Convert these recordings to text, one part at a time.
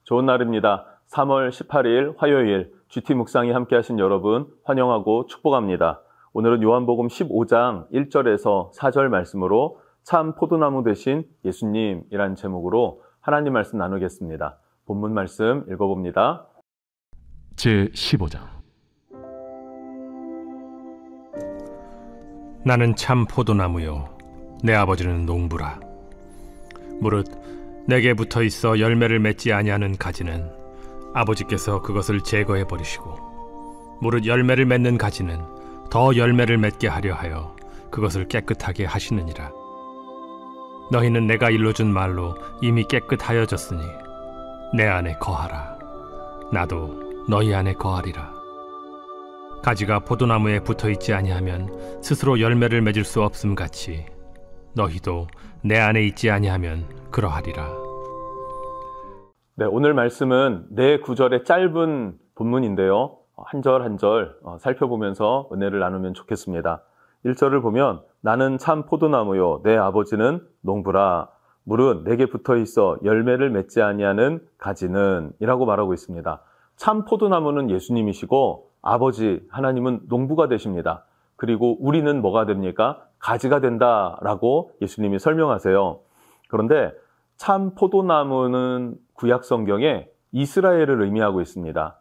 좋은 날입니다. 3월 18일 화요일 GT 묵상이 함께 하신 여러분 환영하고 축복합니다. 오늘은 요한복음 15장 1절에서 4절 말씀으로 참 포도나무 되신 예수님이란 제목으로 하나님 말씀 나누겠습니다. 본문 말씀 읽어봅니다. 제15장 나는 참 포도나무요 내 아버지는 농부라. 무릇 내게 붙어 있어 열매를 맺지 아니하는 가지는 아버지께서 그것을 제거해 버리시고, 무릇 열매를 맺는 가지는 더 열매를 맺게 하려 하여 그것을 깨끗하게 하시느니라. 너희는 내가 일러준 말로 이미 깨끗하여졌으니 내 안에 거하라. 나도 너희 안에 거하리라. 가지가 포도나무에 붙어 있지 아니하면 스스로 열매를 맺을 수 없음 같이 너희도 내 안에 있지 아니하면 그러하리라. 네, 오늘 말씀은 네 구절의 짧은 본문인데요. 한 절 한 절 살펴보면서 은혜를 나누면 좋겠습니다. 1절을 보면 나는 참 포도나무요 내 아버지는 농부라. 무릇 내게 붙어 있어 열매를 맺지 아니하는 가지는 이라고 말하고 있습니다. 참 포도나무는 예수님이시고 아버지 하나님은 농부가 되십니다. 그리고 우리는 뭐가 됩니까? 가지가 된다라고 예수님이 설명하세요. 그런데 참 포도나무는 구약 성경에 이스라엘을 의미하고 있습니다.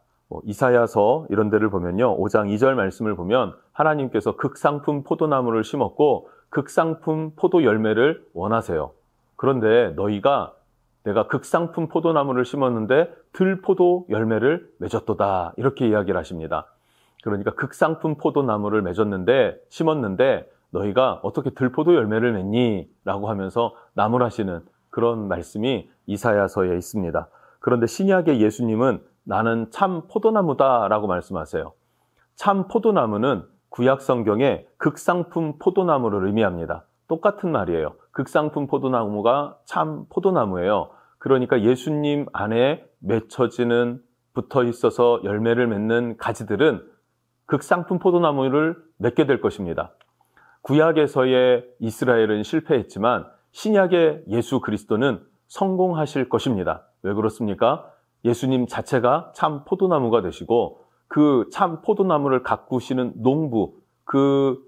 이사야서 이런 데를 보면요, 5장 2절 말씀을 보면 하나님께서 극상품 포도나무를 심었고 극상품 포도 열매를 원하세요. 그런데 너희가 내가 극상품 포도나무를 심었는데 들포도 열매를 맺었도다, 이렇게 이야기를 하십니다. 그러니까 극상품 포도나무를 심었는데 너희가 어떻게 들포도 열매를 맺니? 라고 하면서 나무라시는 그런 말씀이 이사야서에 있습니다. 그런데 신약의 예수님은 나는 참 포도나무다 라고 말씀하세요. 참 포도나무는 구약 성경에 극상품 포도나무를 의미합니다. 똑같은 말이에요. 극상품 포도나무가 참 포도나무예요. 그러니까 예수님 안에 맺혀지는, 붙어 있어서 열매를 맺는 가지들은 극상품 포도나무를 맺게 될 것입니다. 구약에서의 이스라엘은 실패했지만 신약의 예수 그리스도는 성공하실 것입니다. 왜 그렇습니까? 예수님 자체가 참 포도나무가 되시고 그 참 포도나무를 가꾸시는 농부, 그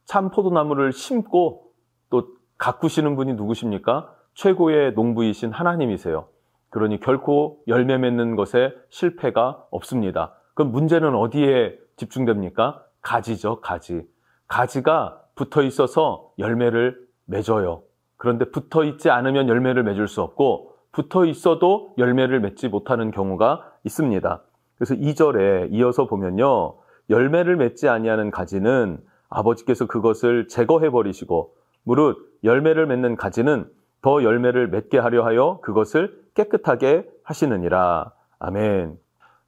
참 포도나무를 심고 또 가꾸시는 분이 누구십니까? 최고의 농부이신 하나님이세요. 그러니 결코 열매 맺는 것에 실패가 없습니다. 그럼 문제는 어디에 집중됩니까? 가지죠, 가지. 가지가 붙어 있어서 열매를 맺어요. 그런데 붙어 있지 않으면 열매를 맺을 수 없고 붙어 있어도 열매를 맺지 못하는 경우가 있습니다. 그래서 2절에 이어서 보면요, 열매를 맺지 아니하는 가지는 아버지께서 그것을 제거해 버리시고 무릇 열매를 맺는 가지는 더 열매를 맺게 하려 하여 그것을 깨끗하게 하시느니라. 아멘.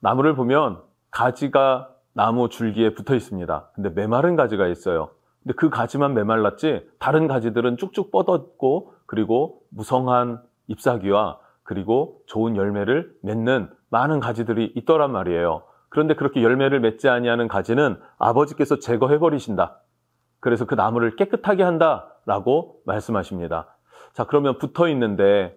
나무를 보면 가지가 나무 줄기에 붙어 있습니다. 근데 메마른 가지가 있어요. 근데 그 가지만 메말랐지 다른 가지들은 쭉쭉 뻗었고 그리고 무성한 잎사귀와 그리고 좋은 열매를 맺는 많은 가지들이 있더란 말이에요. 그런데 그렇게 열매를 맺지 아니하는 가지는 아버지께서 제거해 버리신다. 그래서 그 나무를 깨끗하게 한다라고 말씀하십니다. 자, 그러면 붙어 있는데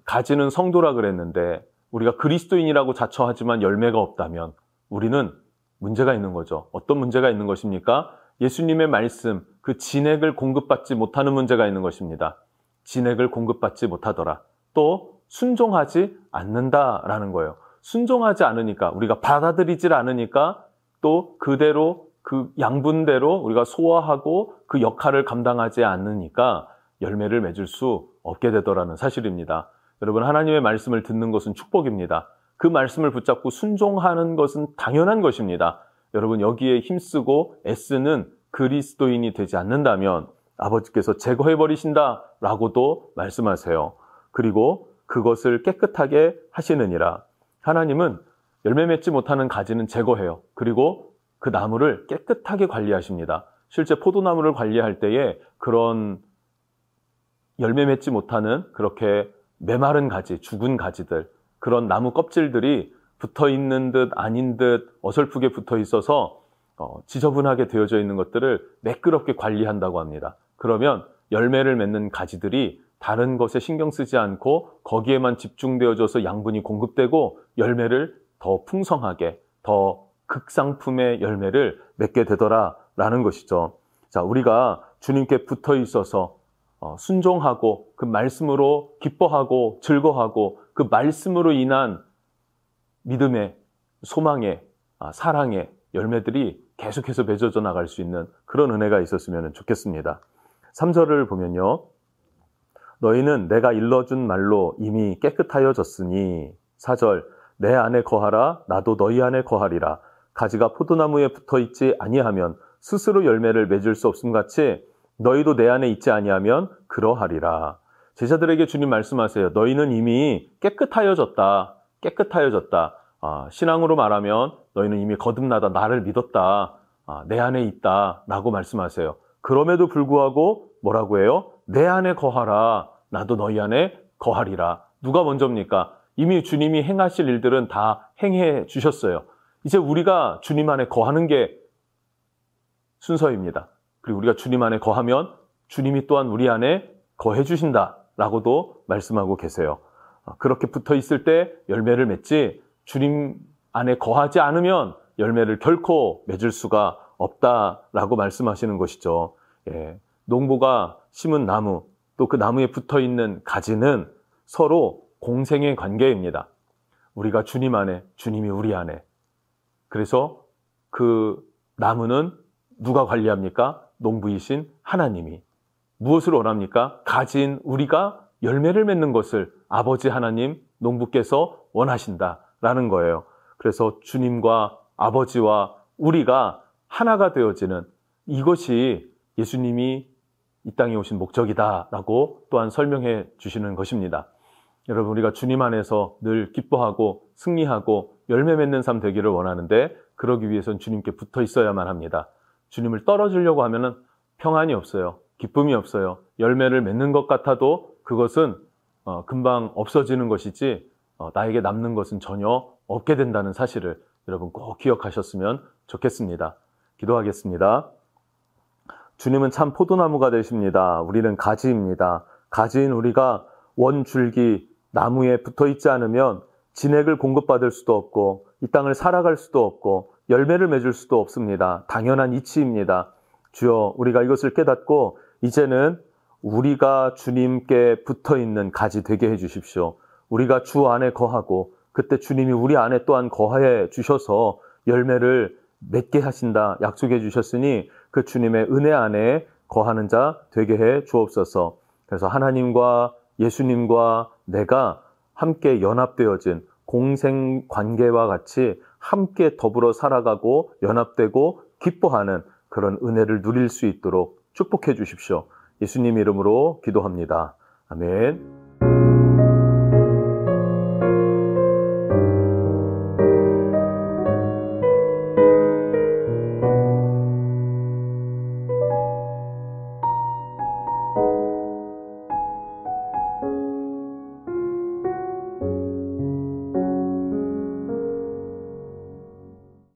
가지는 성도라 그랬는데 우리가 그리스도인이라고 자처하지만 열매가 없다면 우리는 문제가 있는 거죠. 어떤 문제가 있는 것입니까? 예수님의 말씀, 그 진액을 공급받지 못하는 문제가 있는 것입니다. 진액을 공급받지 못하더라. 또 순종하지 않는다라는 거예요. 순종하지 않으니까, 우리가 받아들이질 않으니까 또 그대로 그 양분대로 우리가 소화하고 그 역할을 감당하지 않으니까 열매를 맺을 수 없게 되더라는 사실입니다. 여러분, 하나님의 말씀을 듣는 것은 축복입니다. 그 말씀을 붙잡고 순종하는 것은 당연한 것입니다. 여러분, 여기에 힘쓰고 애쓰는 그리스도인이 되지 않는다면 아버지께서 제거해 버리신다라고도 말씀하세요. 그리고 그것을 깨끗하게 하시느니라. 하나님은 열매 맺지 못하는 가지는 제거해요. 그리고 그 나무를 깨끗하게 관리하십니다. 실제 포도나무를 관리할 때에 그런 열매 맺지 못하는 그렇게 메마른 가지, 죽은 가지들, 그런 나무 껍질들이 붙어 있는 듯 아닌 듯 어설프게 붙어 있어서 지저분하게 되어져 있는 것들을 매끄럽게 관리한다고 합니다. 그러면 열매를 맺는 가지들이 다른 것에 신경 쓰지 않고 거기에만 집중되어져서 양분이 공급되고 열매를 더 풍성하게, 더 극상품의 열매를 맺게 되더라라는 것이죠. 자, 우리가 주님께 붙어 있어서 순종하고 그 말씀으로 기뻐하고 즐거워하고 그 말씀으로 인한 믿음의, 소망의, 사랑의 열매들이 계속해서 맺어져 나갈 수 있는 그런 은혜가 있었으면 좋겠습니다. 3절을 보면요. 너희는 내가 일러준 말로 이미 깨끗하여졌으니 4절 내 안에 거하라 나도 너희 안에 거하리라. 가지가 포도나무에 붙어있지 아니하면 스스로 열매를 맺을 수 없음같이 너희도 내 안에 있지 아니하면 그러하리라. 제자들에게 주님 말씀하세요. 너희는 이미 깨끗하여졌다. 깨끗하여졌다. 신앙으로 말하면 너희는 이미 거듭나다. 나를 믿었다. 내 안에 있다. 라고 말씀하세요. 그럼에도 불구하고 뭐라고 해요? 내 안에 거하라. 나도 너희 안에 거하리라. 누가 먼저입니까? 이미 주님이 행하실 일들은 다 행해 주셨어요. 이제 우리가 주님 안에 거하는 게 순서입니다. 그리고 우리가 주님 안에 거하면 주님이 또한 우리 안에 거해 주신다라고도 말씀하고 계세요. 그렇게 붙어 있을 때 열매를 맺지 주님 안에 거하지 않으면 열매를 결코 맺을 수가 없다라고 말씀하시는 것이죠. 예, 농부가 심은 나무, 또 그 나무에 붙어 있는 가지는 서로 공생의 관계입니다. 우리가 주님 안에, 주님이 우리 안에. 그래서 그 나무는 누가 관리합니까? 농부이신 하나님이. 무엇을 원합니까? 가지인 우리가 열매를 맺는 것을 아버지 하나님, 농부께서 원하신다라는 거예요. 그래서 주님과 아버지와 우리가 하나가 되어지는 이것이 예수님이 이 땅에 오신 목적이다라고 또한 설명해 주시는 것입니다. 여러분, 우리가 주님 안에서 늘 기뻐하고 승리하고 열매 맺는 삶 되기를 원하는데 그러기 위해서는 주님께 붙어 있어야만 합니다. 주님을 떨어지려고 하면은 평안이 없어요. 기쁨이 없어요. 열매를 맺는 것 같아도 그것은 금방 없어지는 것이지 나에게 남는 것은 전혀 없게 된다는 사실을 여러분 꼭 기억하셨으면 좋겠습니다. 기도하겠습니다. 주님은 참 포도나무가 되십니다. 우리는 가지입니다. 가지인 우리가 원줄기 나무에 붙어 있지 않으면 진액을 공급받을 수도 없고 이 땅을 살아갈 수도 없고 열매를 맺을 수도 없습니다. 당연한 이치입니다. 주여, 우리가 이것을 깨닫고 이제는 우리가 주님께 붙어 있는 가지 되게 해 주십시오. 우리가 주 안에 거하고 그때 주님이 우리 안에 또한 거하여 주셔서 열매를 맺게 하신다 약속해 주셨으니 그 주님의 은혜 안에 거하는 자 되게 해 주옵소서. 그래서 하나님과 예수님과 내가 함께 연합되어진 공생 관계와 같이 함께 더불어 살아가고 연합되고 기뻐하는 그런 은혜를 누릴 수 있도록 축복해 주십시오. 예수님 이름으로 기도합니다. 아멘.